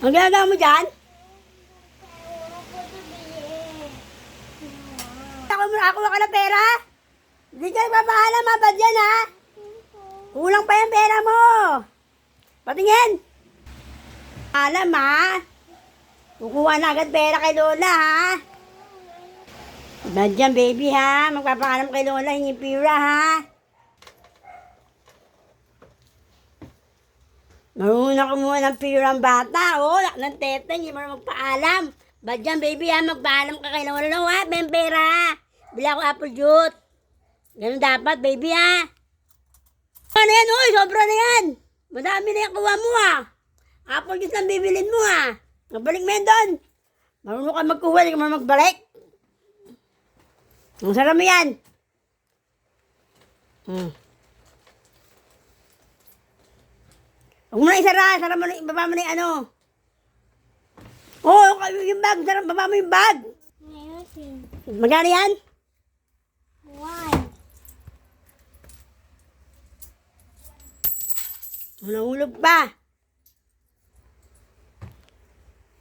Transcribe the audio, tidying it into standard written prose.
Ang ginagawa mo dyan? Ako ka na pera? Hindi ka nagpapaalam ha, bad yan ha? Kulang pa yung pera mo. Patingin. Alam ha? Kukuha na agad pera kay Lola ha? Bad yan baby ha? Magpapaalam kay Lola, hingi pira ha? Marunong kumuha ng pira ang bata, oh. Lak ng tete, hindi mo na magpaalam. Bad yan baby ha? Magpaalam ka kay Lola ha? Ben pera. Bila ako apple juice. Ganun dapat, baby, ha? Ano yan, uy? Sobra na yan. Madami na yung kuha mo, ha? Apple juice lang bibilin mo, ha? Magbalik mo yan doon. Marunong ka magkuha, hindi ka marunong magbalik. Ang sarap mo yan. Huwag mo na isara. Sarap mo na, baba mo na yung ano. Oo, yung bag. Sarap, baba mo yung bag. Magkano yan? Nahulog pa.